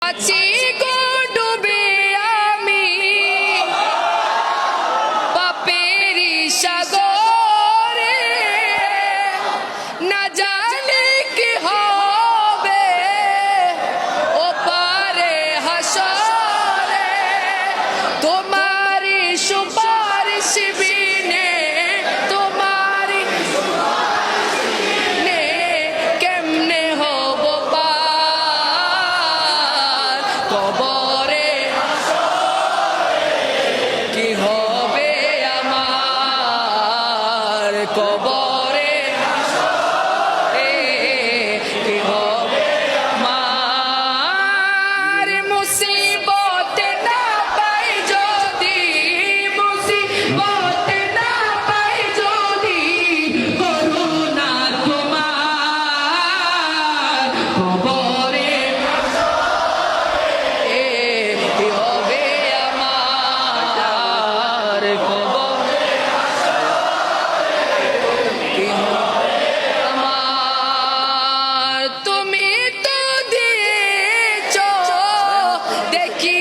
আছি গো ডুবে আমি পাপেরি সাগরে, না জানি কি হবে ওপারে হাসরে। তোমারি সুপারিশ বিনে, তোমারি নে কেমনে হব পার কবরে, কি হবে আমার কবরে, কি হবে আমার মুসিবত না পাই যদি, মুসিবত না পাই যদি, করুণা তোমার কবরে, কি হবে আমার কবরে, কি হবে আমার। তুমি তো দিয়েছ দেখি